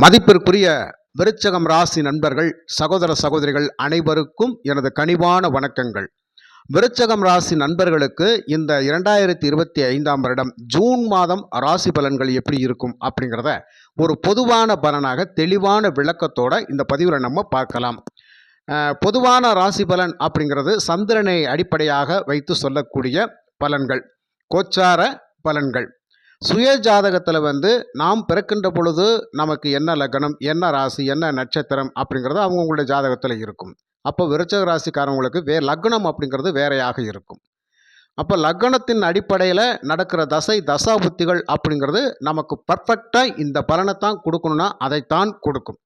மதிப்பிற்குரிய விருச்சகம் ராசி நண்பர்கள், சகோதர சகோதரிகள் அனைவருக்கும் எனது கனிவான வணக்கங்கள். விருச்சகம் ராசி நண்பர்களுக்கு இந்த 2025ஆம் வருடம் ஜூன் மாதம் ராசி பலன்கள் எப்படி இருக்கும் அப்படிங்கிறத ஒரு பொதுவான பலனாக தெளிவான விளக்கத்தோட இந்த பதிவில் நம்ம பார்க்கலாம். பொதுவான ராசி பலன் அப்படிங்கிறது சந்திரனை அடிப்படையாக வைத்து சொல்லக்கூடிய பலன்கள், கோச்சார பலன்கள். சுய ஜாதகத்தில் நாம் பிறக்கின்ற பொழுது நமக்கு என்ன லக்னம், என்ன ராசி, என்ன நட்சத்திரம் அப்படிங்கிறது அவங்களுடைய ஜாதகத்தில் இருக்கும். அப்போ விருச்சக ராசிக்காரவங்களுக்கு லக்னம் அப்படிங்கிறது வேறையாக இருக்கும். அப்போ லக்னத்தின் அடிப்படையில் நடக்கிற தசா புத்திகள் அப்படிங்கிறது நமக்கு பர்ஃபெக்டாக இந்த பலனை தான் கொடுக்கணும்னா அதைத்தான் கொடுக்கும்.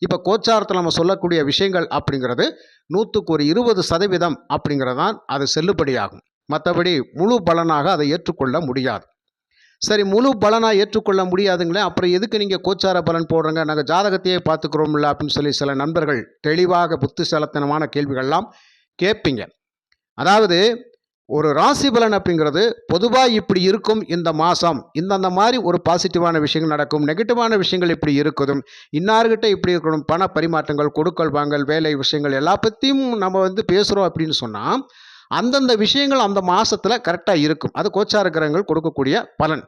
இப்போ கோச்சாரத்தில் நம்ம சொல்லக்கூடிய விஷயங்கள் அப்படிங்கிறது 100க்கு 20% அப்படிங்கிறதான் அது செல்லுபடியாகும். மற்றபடி முழு பலனாக அதை ஏற்றுக்கொள்ள முடியாது. சரி, முழு பலனாக ஏற்றுக்கொள்ள முடியாதுங்களே, அப்புறம் எதுக்கு நீங்கள் கோச்சார பலன் போடுறங்க, நாங்கள் ஜாதகத்தையே பார்த்துக்கிறோம்ல அப்படின்னு சொல்லி சில நண்பர்கள் தெளிவாக புத்திசாலித்தனமான கேள்விகள்லாம் கேட்பீங்க. அதாவது ஒரு ராசி பலன் அப்படிங்கிறது பொதுவாக இப்படி இருக்கும், இந்த மாதம் இந்தந்த மாதிரி ஒரு பாசிட்டிவான விஷயங்கள் நடக்கும், நெகட்டிவான விஷயங்கள் இப்படி இருக்குதும், இன்னார்கிட்ட இப்படி இருக்கணும், பண பரிமாற்றங்கள், கொடுக்கல் வாங்கல், வேலை விஷயங்கள் எல்லா பற்றியும் நம்ம பேசுகிறோம் அப்படின்னு சொன்னால் அந்தந்த விஷயங்கள் அந்த மாதத்தில் கரெக்டாக இருக்கும். அது கோச்சார கிரகங்கள் கொடுக்கக்கூடிய பலன்.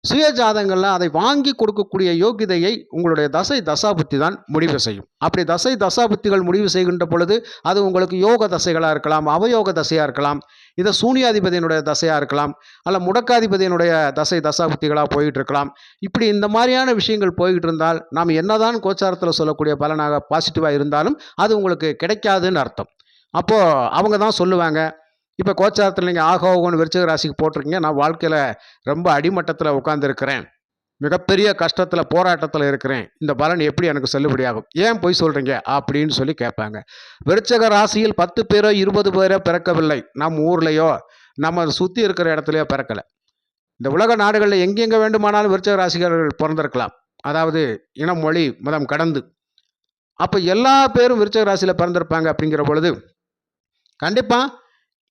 சுய ஜாதகங்களில் அதை வாங்கி கொடுக்கக்கூடிய யோகிதையை உங்களுடைய தசாபுத்தி தான் முடிவு செய்யும். அப்படி தசாபுத்திகள் முடிவு செய்கின்ற பொழுது அது உங்களுக்கு யோக தசைகளாக இருக்கலாம், அவயோக தசையாக இருக்கலாம், இதை சூனியாதிபதியினுடைய தசையாக இருக்கலாம், அல்ல முடக்காதிபதியினுடைய தசாபுத்திகளாக போயிட்டு இருக்கலாம். இப்படி இந்த மாதிரியான விஷயங்கள் போய்கிட்டு இருந்தால் நாம் என்னதான் கோச்சாரத்தில் சொல்லக்கூடிய பலனாக பாசிட்டிவாக இருந்தாலும் அது உங்களுக்கு கிடைக்காதுன்னு அர்த்தம். அப்போது அவங்க தான் சொல்லுவாங்க, இப்போ கோச்சாரத்தில் நீங்கள் ஆகோகோன்னு விருச்சிக ராசிக்கு போட்டிருக்கீங்க, நான் வாழ்க்கையில் ரொம்ப அடிமட்டத்தில் உட்காந்துருக்கிறேன், மிகப்பெரிய கஷ்டத்தில் போராட்டத்தில் இருக்கிறேன், இந்த பலன் எப்படி எனக்கு செல்லுபடியாகும், ஏன் போய் சொல்கிறீங்க அப்படின்னு சொல்லி கேட்பாங்க. விருச்சிக ராசியில் 10 பேரோ 20 பேரோ பிறக்கவில்லை, நம்ம ஊர்லேயோ நம்ம சுற்றி இருக்கிற இடத்துலையோ பிறக்கலை. இந்த உலக நாடுகளில் எங்கெங்கே வேண்டுமானாலும் விருச்சிக ராசிக்காரர்கள் பிறந்திருக்கலாம், அதாவது இனம், மொழி, மதம் கடந்து. அப்போ எல்லா பேரும் விருச்சிக ராசியில் பிறந்திருப்பாங்க. அப்படிங்கிற பொழுது கண்டிப்பாக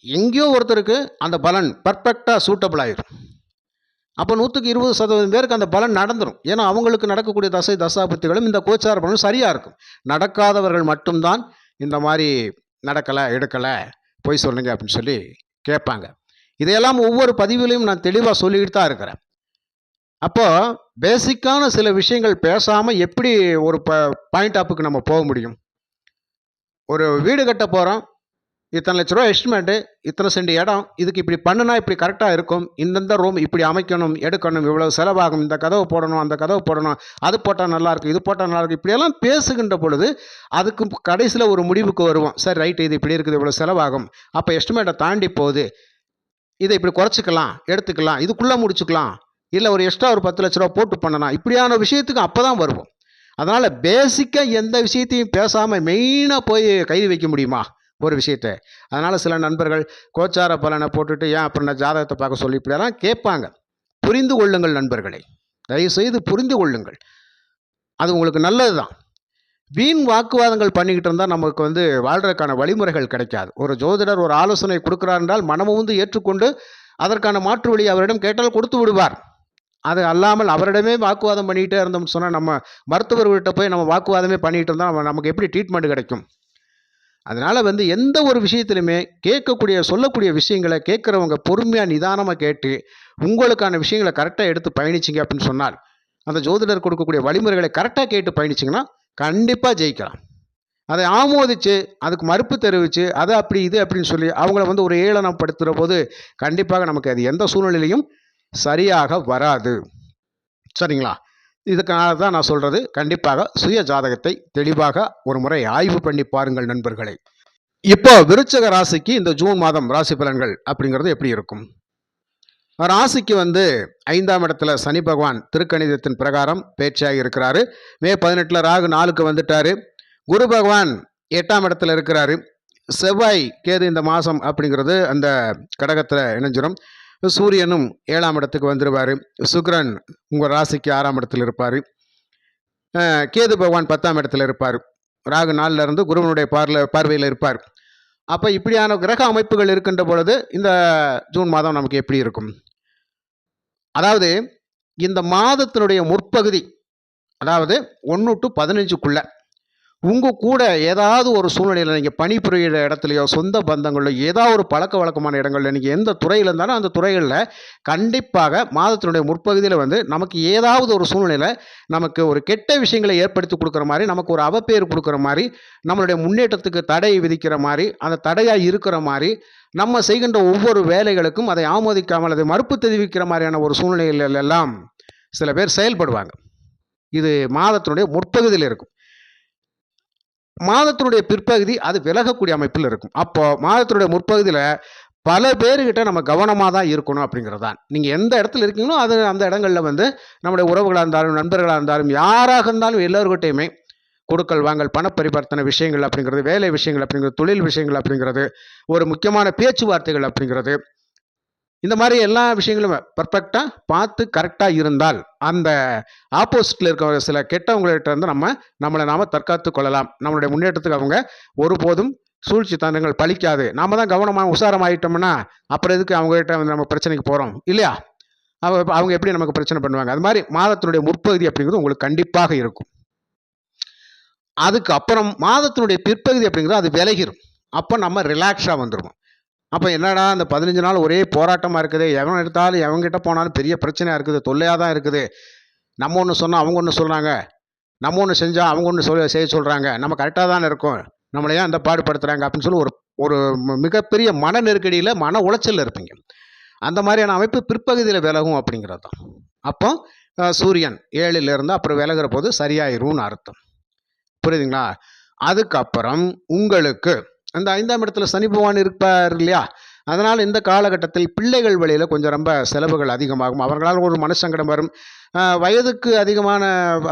எங்கேயோ ஒருத்தருக்கு அந்த பலன் பர்ஃபெக்டாக சூட்டபிள் ஆயிரும். அப்போ 100க்கு 20% பேருக்கு அந்த பலன் நடந்துடும். ஏன்னா அவங்களுக்கு நடக்கக்கூடிய தசாபுத்திகளும் இந்த கோச்சார பலனும் சரியாக இருக்கும். நடக்காதவர்கள் மட்டும்தான் இந்த மாதிரி நடக்கலை, எடுக்கலை, போய் சொல்லுங்க அப்படின்னு சொல்லி கேட்பாங்க. இதையெல்லாம் ஒவ்வொரு பதிவிலையும் நான் தெளிவாக சொல்லிக்கிட்டு தான் இருக்கிறேன். அப்போது பேசிக்கான சில விஷயங்கள் பேசாமல் எப்படி ஒரு பாயிண்ட் ஆப்புக்கு நம்ம போக முடியும்? ஒரு வீடு கட்ட போகிறோம், இத்தனை லட்ச ரூபா எஸ்டிமேட்டு, இத்தனை சென்ட் இடம், இதுக்கு இப்படி பண்ணுனா இப்படி கரெக்டாக இருக்கும், இந்தந்த ரூம் இப்படி அமைக்கணும், எடுக்கணும், இவ்வளோ செலவாகும், இந்த கதவு போடணும், அந்த கதவு போடணும், அது போட்டால் நல்லாயிருக்கும், இது போட்டால் நல்லாயிருக்கும், இப்படியெல்லாம் பேசுகின்ற பொழுது அதுக்கு கடைசியில் ஒரு முடிவுக்கு வருவோம். சரி, ரைட்டு, இது இப்படி இருக்குது, இவ்வளோ செலவாகும், அப்போ எஸ்டிமேட்டை தாண்டி போகுது, இதை இப்படி குறைச்சிக்கலாம், எடுத்துக்கலாம், இதுக்குள்ளே முடிச்சுக்கலாம், இல்லை ஒரு எக்ஸ்ட்ரா ஒரு 10 லட்ச ரூபா போட்டு பண்ணலாம், இப்படியான விஷயத்துக்கு அப்போ தான் வருவோம். அதனால் பேசிக்காக எந்த விஷயத்தையும் பேசாமல் மெயினாக போய் கைது வைக்க முடியுமா ஒரு விஷயத்தை? அதனால் சில நண்பர்கள் கோச்சார பலனை போட்டுட்டு ஏன் அப்புறம் நான் ஜாதகத்தை பார்க்க சொல்லி இப்படியெல்லாம் கேட்பாங்க. புரிந்து கொள்ளுங்கள் நண்பர்களை, தயவுசெய்து புரிந்து கொள்ளுங்கள், அது உங்களுக்கு நல்லது தான். வீண் வாக்குவாதங்கள் பண்ணிக்கிட்டு இருந்தால் நமக்கு வாழ்கிறதுக்கான வழிமுறைகள் கிடைக்காது. ஒரு ஜோதிடர் ஒரு ஆலோசனை கொடுக்குறார் என்றால் மனமும் ஏற்றுக்கொண்டு அதற்கான மாற்று வழி அவரிடம் கேட்டால் கொடுத்து விடுவார். அது அல்லாமல் அவரிடமே வாக்குவாதம் பண்ணிக்கிட்டே இருந்தோம்னு சொன்னால், நம்ம மருத்துவர்கிட்ட போய் நம்ம வாக்குவாதமே பண்ணிகிட்டு இருந்தால் நமக்கு எப்படி ட்ரீட்மெண்ட் கிடைக்கும்? அதனால் எந்த ஒரு விஷயத்திலுமே சொல்லக்கூடிய விஷயங்களை கேட்குறவங்க பொறுமையாக நிதானமாக கேட்டு உங்களுக்கான விஷயங்களை கரெக்டாக எடுத்து பயணிச்சிங்க அப்படின்னு சொன்னால், அந்த ஜோதிடர் கொடுக்கக்கூடிய வழிமுறைகளை கரெக்டாக கேட்டு பயணிச்சிங்கன்னா கண்டிப்பாக ஜெயிக்கலாம். அதை ஆமோதித்து அதுக்கு மறுப்பு தெரிவித்து அது அப்படி இது அப்படின்னு சொல்லி அவங்கள ஒரு ஏளனப்படுத்துகிற போது கண்டிப்பாக நமக்கு அது எந்த சூழ்நிலையிலையும் சரியாக வராது. சரிங்களா? இதுக்காக தான் நான் சொல்கிறது, கண்டிப்பாக சுய ஜாதகத்தை தெளிவாக ஒரு முறை ஆய்வு பண்ணி பாருங்கள் நண்பர்களை. இப்போ விருச்சிக ராசிக்கு இந்த ஜூன் மாதம் ராசி பலன்கள் அப்படிங்கிறது எப்படி இருக்கும்? ராசிக்கு 5ஆம் இடத்துல சனி பகவான் திருக்கணிதத்தின் பிரகாரம் பேச்சாகி இருக்கிறாரு. மே 18 ராகு 4க்கு வந்துட்டாரு. குரு பகவான் 8ஆம் இடத்துல இருக்கிறாரு. செவ்வாய் கேது இந்த மாதம் அப்படிங்கிறது அந்த கடகத்தில் இணைஞ்சிடும். சூரியனும் 7ஆம் இடத்துக்கு வந்துடுவார். சுக்கிரன் உங்கள் ராசிக்கு 6ஆம் இடத்துல இருப்பார். கேது பகவான் 10ஆம் இடத்துல இருப்பார். ராகு 4ல் இருந்து குருவனுடைய பார்வையில் இருப்பார். அப்போ இப்படியான கிரக அமைப்புகள் இருக்கின்ற பொழுது இந்த ஜூன் மாதம் நமக்கு எப்படி இருக்கும்? அதாவது இந்த மாதத்தினுடைய முற்பகுதி அதாவது 1 to 15க்குள்ள உங்க கூட ஏதாவது ஒரு சூழ்நிலையில நீங்க பணிபுரியிற இடத்துலயோ, சொந்த பந்தங்கள்ல ஏதாவது ஒரு பழக்கவழக்கமான இடங்கள்ல நீங்க எந்த துறையில இருந்தாலும் அந்த துறைகள்ல கண்டிப்பாக மாதத்தினுடைய முற்பகுதியில வந்து நமக்கு ஏதாவது ஒரு சூழ்நிலையில நமக்கு ஒரு கெட்ட விஷயங்களை ஏற்படுத்தி குடுக்குற மாரி, நமக்கு ஒரு அவப்பேறு குடுக்குற மாரி, நம்மளுடைய முன்னேற்றத்துக்கு தடை விதிக்கிற மாரி, அந்த தடையா இருக்கிற மாரி, நம்ம செய்கின்ற ஒவ்வொரு வேலைகளுக்கும் அதை ஆமோதிக்காமல் அதை மறுப்பு தெரிவிக்கிற மாரியான ஒரு சூழ்நிலைகள் எல்லாம் சில பேர் செயல்படுவாங்க. இது மாதத்தினுடைய முற்பகுதியில இருக்கும். மாதத்தினுடைய பிற்பகுதி அது விலகக்கூடிய அமைப்பில் இருக்கும். அப்போ மாதத்தினுடைய முற்பகுதியில பல பேருகிட்ட நம்ம கவனமா தான் இருக்கணும் அப்படிங்கிறது தான். நீங்க எந்த இடத்துல இருக்கீங்களோ அது அந்த இடங்கள்ல வந்து நம்முடைய உறவுகளா இருந்தாலும், நண்பர்களா இருந்தாலும், யாராக இருந்தாலும் எல்லோர்கிட்டயுமே கொடுக்கல் வாங்கல், பண பரிவர்த்தனை விஷயங்கள் அப்படிங்கிறது, வேலை விஷயங்கள் அப்படிங்கிறது, தொழில் விஷயங்கள் அப்படிங்கிறது, ஒரு முக்கியமான பேச்சுவார்த்தைகள் அப்படிங்கிறது, இந்த மாதிரி எல்லா விஷயங்களும் பெர்ஃபெக்ட்டா பார்த்து கரெக்ட்டா இருந்தால், அந்த ஆப்போசிட்ல இருக்கிற சில கெட்டவங்ககிட்ட இருந்து நம்மள நாம தற்காத்துக் கொள்ளலாம். நம்மளுடைய முன்னேற்றத்துக்கு அவங்க ஒருபோதும் சூழ்ச்சி தந்திரங்கள் பலிக்காது. நாம தான் கவனமா உஷாரமாயிட்டோம்னா, அப்புறம் எதுக்கு அவங்ககிட்ட வந்து நம்ம பிரச்சனைக்கு போறோம்? இல்லையா? அவங்க எப்படி நமக்கு பிரச்சனை பண்ணுவாங்க? அது மாரி மாதத்தினுடைய முற்பகுதி அப்படிங்கிறது உங்களுக்கு கண்டிப்பாக இருக்கும். அதுக்கு அப்புறம் மாதத்தினுடைய பிற்பகுதி அப்படிங்கிறது அது விலகிரும். அப்ப நம்ம ரிலாக்ஸா வந்துருவோம். அப்ப என்னடா அந்த 15 நாள் ஒரே போராட்டமா இருக்குதே! எவன் எடுத்தாலும் எவன்கிட்ட போனாலும் பெரிய பிரச்சனையா இருக்குது. தொல்லையா தான் இருக்குது. நம்ம ஒண்ணு சொன்னா அவங்க ஒண்ணு சொல்றாங்க. நம்ம ஒண்ணு செஞ்சா அவங்க ஒண்ணு செய்ய சொல்றாங்க. நம்ம கரெக்ட்டா தானே இருக்கோம். நம்மள ஏன் இந்த பாடுபடுத்துறாங்க அப்படின்னு சொல்லி ஒரு ஒரு மிகப்பெரிய மன நெருக்கடியில, மன உளைச்சல்ல இருப்பீங்க. அந்த மாதிரியான அமைப்பு பிற்பகுதியில விலகும் அப்படிங்கிறது தான். அப்போ சூரியன் 7ல இருந்து அப்புறம் விலகுற போது சரியாயிரும்னு அர்த்தம். புரியுதுங்களா? அதுக்கப்புறம் உங்களுக்கு அந்த 5ஆம் இடத்துல சனி பகவான் இருப்பார் இல்லையா? அதனால இந்த காலகட்டத்தில் பிள்ளைகள் வழியில கொஞ்சம் ரொம்ப செலவுகள் அதிகமாகும். அவர்களால் ஒரு மனசங்கடம் வரும். வயதுக்கு அதிகமான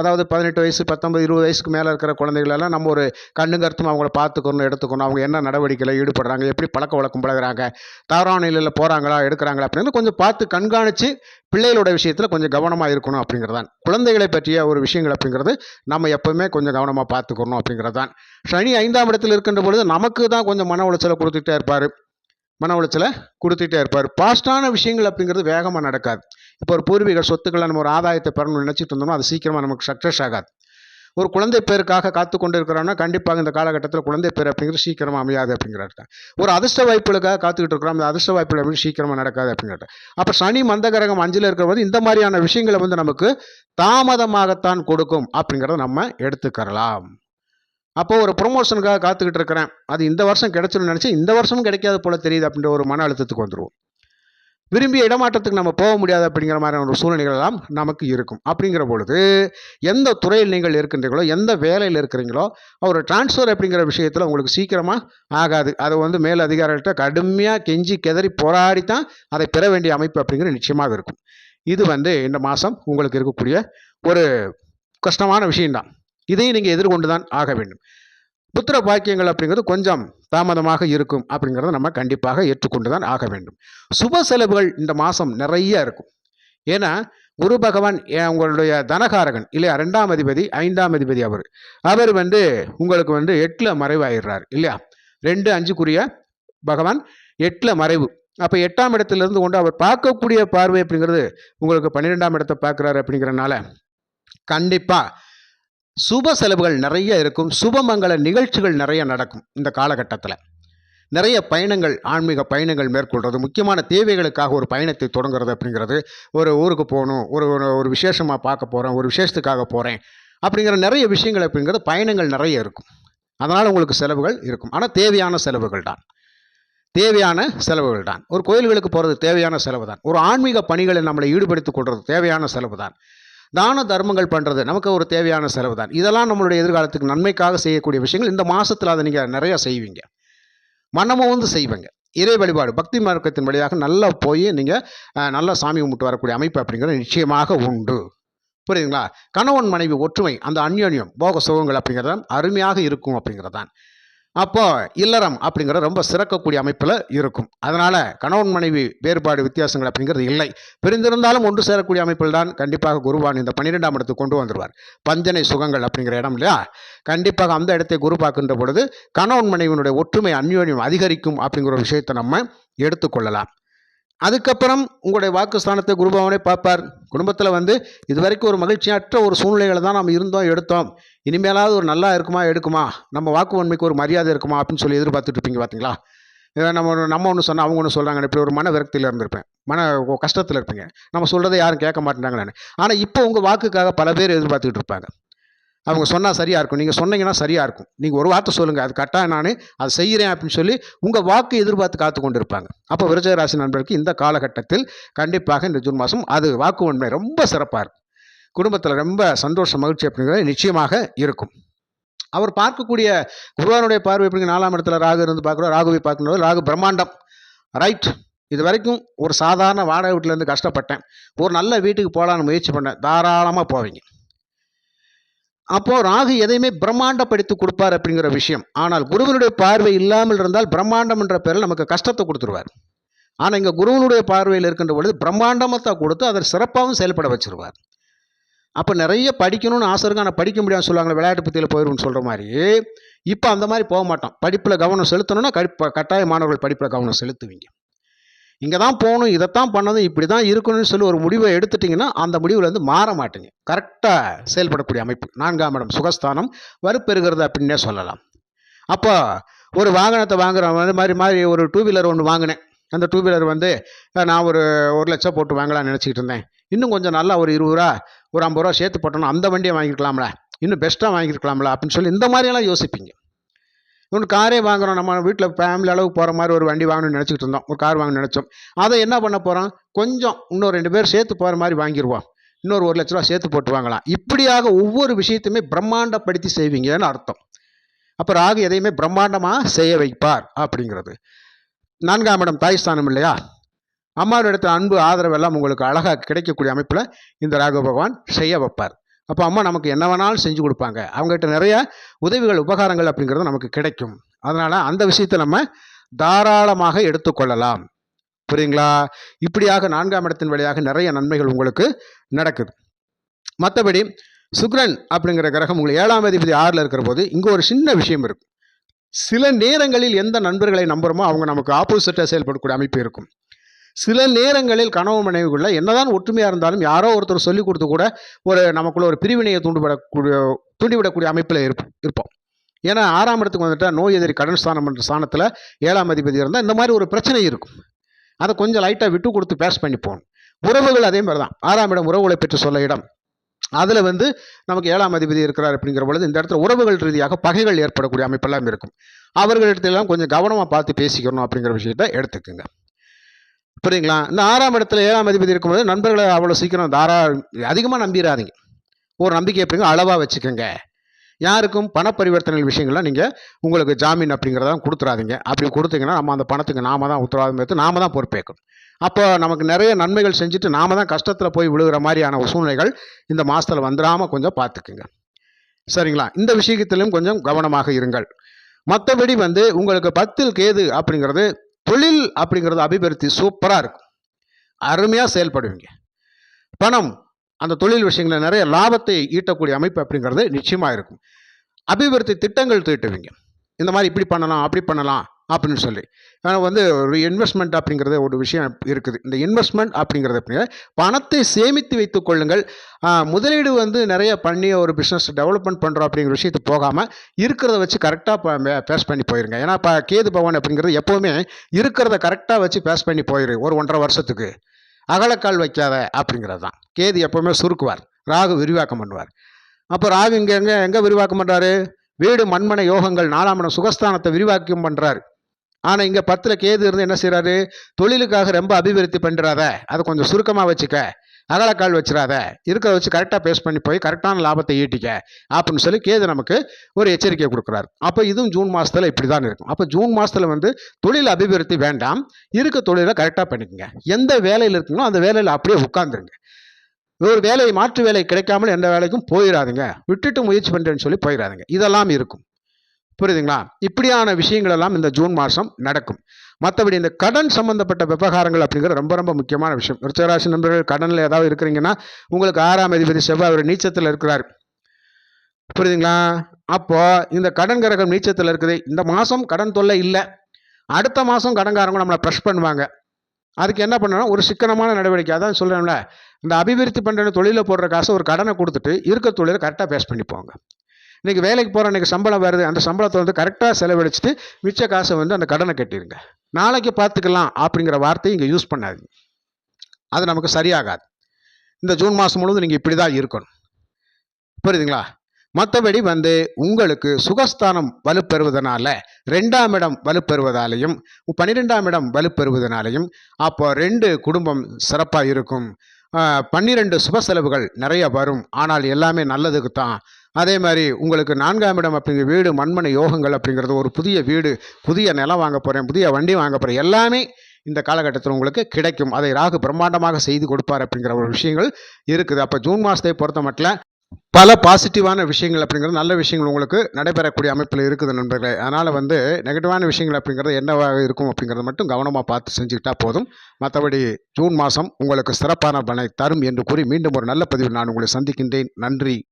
அதாவது 18 வயசு, 19, 20 வயசுக்கு மேல இருக்கிற குழந்தைகள் எல்லாம் நம்ம ஒரு கண்ணும் கருத்துமா அவங்கள பார்த்துக்கணும், எடுத்துக்கணும். அவங்க என்ன நடவடிக்கையில ஈடுபடுறாங்க, எப்படி பழக்கவழக்கம் பழகுறாங்க, தவறான நிலையில போறாங்களா, எடுக்குறாங்களா அப்படின்னு கொஞ்சம் பார்த்து கண்காணிச்சு பிள்ளைகளோட விஷயத்துல கொஞ்சம் கவனமா இருக்கணும் அப்படிங்கிறது தான். குழந்தைகளை பற்றிய ஒரு விஷயங்கள் அப்படிங்கிறது நம்ம எப்பவுமே கொஞ்சம் கவனமா பார்த்துக்கணும் அப்படிங்கிறது தான். சனி 5ஆம் இடத்தில் இருக்கின்ற பொழுது நமக்கு தான் கொஞ்சம் மன உளைச்சலை குடுத்துட்டே இருப்பாரு. மன உளைச்சலை குடுத்துட்டே இருப்பாரு. பாஸ்ட்டான விஷயங்கள் அப்படிங்கிறது வேகமா நடக்காது. இப்போ ஒரு பூர்வீக சொத்துக்கள நம்ம ஒரு ஆதாயத்தை பெறணும்னு நினைச்சிட்டு இருந்தோம்னா, அது சீக்கிரமா நமக்கு சக்சஸ் ஆகாது. ஒரு குழந்தை பேருக்காக காத்துக் கொண்டு இருக்கிறோம்னா, கண்டிப்பாக இந்த காலகட்டத்தில குழந்தை பேர் அப்படிங்கிறது சீக்கிரமா அமையாது அப்படிங்கிறாரு. ஒரு அதிர்ஷ்ட வாய்ப்புகளுக்காக காத்துக்கிட்டு இருக்கிறோம். அந்த அதிர்ஷ்ட வாய்ப்புகள் எப்படி சீக்கிரமா நடக்காது அப்படிங்கிறாரு. அப்ப சனி மந்தகரகம் 5ல இருக்கிறபோது இந்த மாதிரியான விஷயங்கள வந்து நமக்கு தாமதமாகத்தான் கொடுக்கும் அப்படிங்கிறத நம்ம எடுத்துக்கிறலாம். அப்போ ஒரு ப்ரமோஷனுக்காக காத்துக்கிட்டு இருக்கிறேன். அது இந்த வருஷம் கிடைச்சிரும்னு நினைச்சேன். இந்த வருஷமும் கிடைக்காது போல தெரியுது அப்படின்ற ஒரு மன அழுத்தத்துக்கு வந்துருவோம். விரும்பிய இடமாற்றத்துக்கு நம்ம போக முடியாது அப்படிங்கிற மாதிரியான ஒரு சூழ்நிலைகள் எல்லாம் நமக்கு இருக்கும். அப்படிங்கிற பொழுது எந்த துறையில் நீங்கள் இருக்கின்றீர்களோ, எந்த வேலையில் இருக்கிறீங்களோ, ஒரு டிரான்ஸ்ஃபர் அப்படிங்கிற விஷயத்துல உங்களுக்கு சீக்கிரமா ஆகாது. அது வந்து மேல் அதிகாரிகள்ட்ட கடுமையா கெஞ்சி கெதறி போராடி தான் அதை பெற வேண்டிய அமைப்பு அப்படிங்கிறது நிச்சயமாக இருக்கும். இது வந்து இந்த மாசம் உங்களுக்கு இருக்கக்கூடிய ஒரு கஷ்டமான விஷயம் தான். இதையும் நீங்க எதிர்கொண்டு தான் ஆக வேண்டும். புத்திர பாக்கியங்கள் அப்படிங்கிறது கொஞ்சம் தாமதமாக இருக்கும் அப்படிங்கிறத நம்ம கண்டிப்பாக ஏற்றுக்கொண்டு தான் ஆக வேண்டும். சுப செலவுகள் இந்த மாசம் நிறைய இருக்கும். ஏன்னா குரு பகவான் உங்களுடைய தனகாரகன் இல்லையா? 2ஆம் அதிபதி, 5ஆம் அதிபதி அவர். அவர் வந்து உங்களுக்கு வந்து 8ல மறைவாயிடுறார் இல்லையா? 2, 5க்குரிய பகவான் 8ல மறைவு. அப்ப 8ஆம் இடத்திலிருந்து கொண்டு அவர் பார்க்கக்கூடிய பார்வை அப்படிங்கிறது உங்களுக்கு 12ஆம் இடத்தை பார்க்கிறாரு அப்படிங்கிறனால கண்டிப்பா சுப செலவுகள் நிறைய இருக்கும். சுபமங்கல நிகழ்ச்சிகள் நிறைய நடக்கும் இந்த காலகட்டத்தில. நிறைய பயணங்கள், ஆன்மீக பயணங்கள் மேற்கொள்றது, முக்கியமான தேவைகளுக்காக ஒரு பயணத்தை தொடங்குறது அப்படிங்கிறது, ஒரு ஊருக்கு போணும், ஒரு ஒரு ஒரு விசேஷமா பார்க்க போறேன், ஒரு விசேஷத்துக்காக போறேன், அப்படிங்கிற நிறைய விஷயங்கள் அப்படிங்கிறது பயணங்கள் நிறைய இருக்கும். அதனால உங்களுக்கு செலவுகள் இருக்கும். ஆனா தேவையான செலவுகள் தான். தேவையான செலவுகள் தான். ஒரு கோயில்களுக்கு போறது தேவையான செலவு தான். ஒரு ஆன்மீக பணிகளில் நம்மளை ஈடுபடுத்திக் கொள்றது தேவையான செலவு தான். தான தர்மங்கள் பண்றது நமக்கு ஒரு தேவையான செலவு தான். இதெல்லாம் நம்மளுடைய எதிர்காலத்துக்கு நன்மைக்காக செய்யக்கூடிய விஷயங்கள். இந்த மாசத்துல அதை நீங்க நிறைய செய்வீங்க. மனமுவந்து செய்வீங்க. இறை வழிபாடு, பக்தி மார்க்கத்தின் வழியாக நல்லா போய் நீங்க நல்லா சாமி கும்பிட்டு வரக்கூடிய அமைப்பு அப்படிங்கிறது நிச்சயமாக உண்டு. புரியுதுங்களா? கணவன் மனைவி ஒற்றுமை, அந்த அந்யோன்யம், போக சுகங்கள் அப்படிங்கிறது அருமையாக இருக்கும் அப்படிங்கிறது தான். அப்போ இல்லறம் அப்படிங்கிறது ரொம்ப சிறக்கக்கூடிய அமைப்பில் இருக்கும். அதனால கணவன் மனைவி வேறுபாடு வித்தியாசங்கள் அப்படிங்கிறது இல்லை. பிரிந்திருந்தாலும் ஒன்று சேரக்கூடிய அமைப்பில் தான் கண்டிப்பாக குருவான் இந்த 12ஆம் இடத்துக்கு கொண்டு வந்துருவார். பஞ்சனை சுகங்கள் அப்படிங்கிற இடம் இல்லையா? கண்டிப்பாக அந்த இடத்தை குரு பார்க்கின்ற பொழுது கணவன் மனைவியினுடைய ஒற்றுமை அந்யோன்யம் அதிகரிக்கும் அப்படிங்கிற ஒரு விஷயத்தை நம்ம எடுத்துக்கொள்ளலாம். அதுக்கப்புறம் உங்களுடைய வாக்குஸ்தானத்தை குரு பகவானே பார்ப்பார். குடும்பத்தில் வந்து இதுவரைக்கும் ஒரு மகிழ்ச்சியற்ற ஒரு சூழ்நிலைகளை தான் நம்ம இருந்தோம் எடுத்தோம், இனிமேலாவது ஒரு நல்லா இருக்குமா எடுக்குமா, நம்ம வாக்கு வன்மைக்கு ஒரு மரியாதை இருக்குமா அப்படின்னு சொல்லி எதிர்பார்த்துட்டு இருப்பீங்க பார்த்தீங்களா. நம்ம ஒன்று சொன்னால் அவங்க ஒன்று சொல்கிறாங்க, இப்படி ஒரு மன விரக்தியில் இருந்திருப்பேன், மன கஷ்டத்தில் இருப்பீங்க, நம்ம சொல்கிறத யாரும் கேட்க மாட்டேங்கிறாங்கன்னு. ஆனால் இப்போ உங்கள் வாக்குக்காக பல பேர் எதிர்பார்த்துக்கிட்டு இருப்பாங்க. அவங்க சொன்னால் சரியாக இருக்கும், நீங்கள் சொன்னீங்கன்னா சரியாக இருக்கும், நீங்கள் ஒரு வார்த்தை சொல்லுங்கள், அது கரெக்டாக நான் அதை செய்கிறேன் அப்படின்னு சொல்லி உங்கள் வாக்கு எதிர்பார்த்து காத்து கொண்டு இருப்பாங்க. அப்போ விருச்சிக ராசி நண்பர்களுக்கு இந்த காலகட்டத்தில் கண்டிப்பாக இந்த ஜூன் மாதம் அது வாக்கு உண்மை ரொம்ப சிறப்பாக இருக்கும். குடும்பத்தில் ரொம்ப சந்தோஷம் மகிழ்ச்சி அப்படிங்கிறது நிச்சயமாக இருக்கும். அவர் பார்க்கக்கூடிய குருவானுடைய பார்வை எப்படிங்க, 4ஆம் இடத்துல ராகு இருந்து பார்க்குறோம். ராகுவை பார்க்கும்போது ராகு பிரம்மாண்டம். ரைட். இது வரைக்கும் ஒரு சாதாரண வாடகை வீட்டிலேருந்து கஷ்டப்பட்டேன், ஒரு நல்ல வீட்டுக்கு போகலான்னு முயற்சி பண்ணேன், தாராளமாக போவீங்க. அப்போது ராகு எதையுமே பிரம்மாண்டப்படுத்தி கொடுப்பார் அப்படிங்கிற விஷயம். ஆனால் குருவனுடைய பார்வை இல்லாமல் இருந்தால் பிரம்மாண்டம் என்ற பேரில் நமக்கு கஷ்டத்தை கொடுத்துருவார். ஆனால் இங்கே குருவனுடைய பார்வையில் இருக்கின்ற பொழுது பிரம்மாண்டமத்தை கொடுத்து அதை சிறப்பாகவும் செயல்பட வச்சிருவார். அப்போ நிறைய படிக்கணும்னு ஆசை இருக்கும், ஆனால் படிக்க முடியாதுன்னு சொல்லுவாங்களே, விளையாட்டு பற்றியில் போயிடும்னு சொல்கிற மாதிரி இப்போ அந்த மாதிரி போக மாட்டோம். படிப்பில் கவனம் செலுத்தணும்னா கட்டாய மாணவர்கள் படிப்பில் கவனம் செலுத்துவீங்க. இங்கே தான் போகணும், இதைத்தான் பண்ணணும், இப்படி தான் இருக்கணும்னு சொல்லி ஒரு முடிவை எடுத்துட்டிங்கன்னா அந்த முடிவுலேருந்து மாற மாட்டீங்க. கரெக்டாக செயல்படக்கூடிய அமைப்பு. 4ஆம் இடம் சுகஸ்தானம் வலுப்பெறுகிறது அப்படின்னே சொல்லலாம். அப்போ ஒரு வாகனத்தை வாங்குகிற மாதிரி ஒரு டூ வீலர் ஒன்று வாங்கினேன். அந்த டூ வீலர் வந்து நான் ஒரு 1 லட்சம் போட்டு வாங்கலாம்னு நினச்சிக்கிட்டு இருந்தேன். இன்னும் கொஞ்சம் நல்லா ஒரு 20 ரூபா ஒரு 50 ரூபா சேர்த்து போட்டோன்னா அந்த வண்டியை வாங்கியிருக்கலாம்ல, இன்னும் பெஸ்ட்டாக வாங்கியிருக்கலாம்ல அப்படின்னு சொல்லி இந்த மாதிரியெல்லாம் யோசிப்பீங்க. இன்னொன்று காரே வாங்குகிறோம், நம்ம வீட்டில் ஃபேமிலி அளவுக்கு போகிற மாதிரி ஒரு வண்டி வாங்கணும்னு நினச்சிக்கிட்டு இருந்தோம், ஒரு கார் வாங்கணும்னு நினச்சோம். அதை என்ன பண்ண போகிறோம், கொஞ்சம் இன்னும் 2 பேர் சேர்த்து போகிற மாதிரி வாங்கிடுவோம், இன்னொரு 1 லட்ச ரூபா சேர்த்து போட்டு வாங்கலாம். இப்படியாக ஒவ்வொரு விஷயத்தையுமே பிரம்மாண்டப்படுத்தி செய்வீங்கன்னு அர்த்தம். அப்போ ராகு எதையுமே பிரம்மாண்டமாக செய்ய வைப்பார் அப்படிங்கிறது. 4ஆம் இடம் தாய்ஸ்தானம் இல்லையா, அம்மாவோட இடத்துல அன்பு ஆதரவு எல்லாம் உங்களுக்கு அழகாக கிடைக்கக்கூடிய அமைப்பில் இந்த ராகு பகவான் செய்ய வைப்பார். அப்போ அம்மா நமக்கு என்ன வேணாலும் செஞ்சு கொடுப்பாங்க, அவங்ககிட்ட நிறைய உதவிகள் உபகாரங்கள் அப்படிங்கிறது நமக்கு கிடைக்கும். அதனால் அந்த விஷயத்தை நம்ம தாராளமாக எடுத்துக்கொள்ளலாம். புரியுங்களா. இப்படியாக 4ஆம் இடத்தின் வழியாக நிறைய நன்மைகள் உங்களுக்கு நடக்குது. மற்றபடி சுக்கிரன் அப்படிங்கிற கிரகம் உங்களுக்கு 7ஆம் அதிபதி 6ல் இருக்கிற போது இங்கே ஒரு சின்ன விஷயம் இருக்கும். சில நேரங்களில் எந்த நண்பர்களை நம்புகிறோமோ அவங்க நமக்கு ஆப்போசிட்டாக செயல்படக்கூடிய அமைப்பு இருக்கும். சில நேரங்களில் கனவு மனைவிக்குள்ள என்னதான் ஒற்றுமையாக இருந்தாலும் யாரோ ஒருத்தர் சொல்லிக் கொடுத்து கூட ஒரு நமக்குள்ள ஒரு பிரிவினையை தூண்டிவிடக்கூடிய அமைப்பில் இருப்போம். ஏன்னா 6ஆம் இடத்துக்கு வந்துட்டா நோய் எதிரி கடன் ஸ்தானம் என்ற ஸ்தானத்தில் 7ஆம் அதிபதி இருந்தால் இந்த மாதிரி ஒரு பிரச்சனை இருக்கும். அதை கொஞ்சம் லைட்டாக விட்டு கொடுத்து பேஸ் பண்ணி போகணும். உறவுகள் அதே மாதிரி தான். 6ஆம் இடம் உறவுகளை பெற்று சொல்ல இடம். அதில் வந்து நமக்கு 7ஆம் அதிபதி இருக்கிறார் அப்படிங்கிற பொழுது இந்த இடத்துல உறவுகள் ரீதியாக பகைகள் ஏற்படக்கூடிய அமைப்பெல்லாம் இருக்கும். அவர்களிடத்திலாம் கொஞ்சம் கவனமாக பார்த்து பேசிக்கணும் அப்படிங்கிற விஷயத்தை எடுத்துக்குங்க. புரியுங்களா. இந்த 6ஆம் இடத்துல 7ஆம் அதிபதி இருக்கும்போது நண்பர்களை அவ்வளோ சீக்கிரம் அதிகமாக நம்பிடாதீங்க. ஒரு நம்பிக்கை எப்படிங்க அளவாக வச்சுக்கோங்க. யாருக்கும் பண பரிவர்த்தனை விஷயங்கள்லாம் நீங்கள் உங்களுக்கு ஜாமீன் அப்படிங்கிறதான் கொடுத்துறாதீங்க. அப்படி கொடுத்தீங்கன்னா நம்ம அந்த பணத்துக்கு நாம தான் உத்தரவாதம் எடுத்து நாம தான் பொறுப்பேற்கணும். அப்போ நமக்கு நிறைய நன்மைகள் செஞ்சுட்டு நாம தான் கஷ்டத்தில் போய் விழுகிற மாதிரியான சூழ்நிலைகள் இந்த மாதத்தில் வந்துடாமல் கொஞ்சம் பார்த்துக்குங்க. சரிங்களா. இந்த விஷயத்திலும் கொஞ்சம் கவனமாக இருங்கள். மற்றபடி வந்து உங்களுக்கு 10ல் கேது அப்படிங்கிறது தொழில் அப்படிங்கிறது அபிவிருத்தி சூப்பராக இருக்கும், அருமையாக செயல்படுவீங்க. பணம் அந்த தொழில் விஷயங்களில் நிறைய லாபத்தை ஈட்டக்கூடிய அமைப்பு அப்படிங்கிறது நிச்சயமாக இருக்கும். அபிவிருத்தி திட்டங்கள் தீட்டுவீங்க. இந்த மாதிரி இப்படி பண்ணலாம் அப்படி பண்ணலாம் அப்படின்னு சொல்லி வந்து ஒரு இன்வெஸ்ட்மெண்ட் அப்படிங்கிறது ஒரு விஷயம் இருக்குது. இந்த இன்வெஸ்ட்மெண்ட் அப்படிங்கிறது எப்படிங்க, பணத்தை சேமித்து வைத்துக் கொள்ளுங்கள். முதலீடு வந்து நிறைய பண்ணி ஒரு பிஸ்னஸ் டெவலப்மெண்ட் பண்ணுறோம் அப்படிங்கிற விஷயத்துக்கு போகாமல் இருக்கிறத வச்சு கரெக்டாக பேஸ் பண்ணி போயிருங்க. ஏன்னா இப்போ கேது பகவான் அப்படிங்கிறது எப்போவுமே இருக்கிறத கரெக்டாக வச்சு பேஸ் பண்ணி போயிரு. ஒரு 1.5 வருஷத்துக்கு அகலக்கால் வைக்காத அப்படிங்கிறது தான். கேது எப்போவுமே சுருக்குவார், ராகு விரிவாக்கம் பண்ணுவார். அப்போ ராகு இங்கே எங்கே விரிவாக்கம் பண்ணுறாரு, வீடு மண்மனை யோகங்கள் 4ஆம் இடம் சுகஸ்தானத்தை விரிவாக்கம் பண்ணுறாரு. ஆனால் இங்கே 10ல் கேது இருந்து என்ன செய்கிறாரு, தொழிலுக்காக ரொம்ப அபிவிருத்தி பண்ணுறாத, அதை கொஞ்சம் சுருக்கமாக வச்சுக்க, அகலக்கால் வச்சிடாத, இருக்கிறத வச்சு கரெக்டாக பேஸ் பண்ணி போய் கரெக்டான லாபத்தை ஈட்டிக்க அப்படின்னு சொல்லி கேது நமக்கு ஒரு எச்சரிக்கை கொடுக்குறாரு. அப்போ இதுவும் ஜூன் மாதத்தில் இப்படி தான் இருக்கும். அப்போ ஜூன் மாதத்தில் வந்து தொழில் அபிவிருத்தி வேண்டாம், இருக்க தொழிலை கரெக்டாக பண்ணிக்கோங்க. எந்த வேலையில் இருக்குங்களோ அந்த வேலையில் அப்படியே உட்காந்துருங்க. ஒரு வேலை மாற்று வேலை கிடைக்காமல் எந்த வேலைக்கும் போயிடாதுங்க, விட்டுட்டு முயற்சி பண்ணுறேன்னு சொல்லி போயிடாதுங்க. இதெல்லாம் இருக்கும். புரியுதுங்களா. இப்படியான விஷயங்கள் எல்லாம் இந்த ஜூன் மாதம் நடக்கும். மற்றபடி இந்த கடன் சம்பந்தப்பட்ட விவகாரங்கள் அப்படிங்கிறது ரொம்ப ரொம்ப முக்கியமான விஷயம். விருச்சிகராசி நண்பர்கள் கடனில் ஏதாவது இருக்கிறீங்கன்னா உங்களுக்கு 6ஆம் அதிபதி செவ்வாய் ஒரு நீச்சத்தில் இருக்கிறார். புரியுதுங்களா. அப்போ இந்த கடன் கிரகம் நீச்சத்தில் இருக்குது. இந்த மாதம் கடன் தொல்லை இல்லை, அடுத்த மாதம் கடன்காரங்க நம்மளை ப்ரெஷ் பண்ணுவாங்க. அதுக்கு என்ன பண்ணணும், ஒரு சிக்கனமான நடவடிக்கை. அதான் சொல்கிறேன்ல, இந்த அபிவிருத்தி பண்ணுற தொழிலில் போடுற காசை ஒரு கடனை கொடுத்துட்டு இருக்க தொழிலை கரெக்டாக பேஸ் பண்ணி போங்க. இன்றைக்கி வேலைக்கு போகிற அன்றைக்கி சம்பளம் வருது, அந்த சம்பளத்தை வந்து கரெக்டாக செலவழிச்சிட்டு மிச்ச காசை வந்து அந்த கடனை கட்டிடுங்க. நாளைக்கு பார்த்துக்கலாம் அப்படிங்கிற வார்த்தையை இங்கே யூஸ் பண்ணாதீங்க. அது நமக்கு சரியாகாது. இந்த ஜூன் மாதம் முழுவதும் நீங்கள் இப்படி தான் இருக்கணும். புரியுதுங்களா? மற்றபடி வந்து உங்களுக்கு சுகஸ்தானம் வலுப்பெறுவதனால 2ஆம் இடம் வலுப்பெறுவதாலையும் 12ஆம் இடம் வலுப்பெறுவதனாலையும் அப்போ 2 குடும்பம் சிறப்பாக இருக்கும். 12 சுப செலவுகள் நிறைய வரும். ஆனால் எல்லாமே நல்லதுக்கு தான். அதே மாதிரி உங்களுக்கு 4ஆம் இடம் அப்படிங்கிற வீடு மண்மனை யோகங்கள் அப்படிங்கிறது, ஒரு புதிய வீடு, புதிய நிலம் வாங்க போகிறேன், புதிய வண்டி வாங்க போகிறேன், எல்லாமே இந்த காலகட்டத்தில் உங்களுக்கு கிடைக்கும். அதை ராகு பிரம்மாண்டமாக செய்து கொடுப்பார் அப்படிங்கிற ஒரு விஷயங்கள் இருக்குது. அப்போ ஜூன் மாதத்தை பொறுத்த மட்டும் பல பாசிட்டிவான விஷயங்கள் அப்படிங்கிறது, நல்ல விஷயங்கள் உங்களுக்கு நடைபெறக்கூடிய அமைப்பில் இருக்குது நண்பர்களே. அதனால் வந்து நெகட்டிவான விஷயங்கள் அப்படிங்கிறது என்னவாக இருக்கும் அப்படிங்கிறத மட்டும் கவனமாக பார்த்து செஞ்சுக்கிட்டா போதும். மற்றபடி ஜூன் மாதம் உங்களுக்கு சிறப்பான பலனை தரும் என்று கூறி மீண்டும் ஒரு நல்ல பதிவில் நான் உங்களை சந்திக்கின்றேன். நன்றி.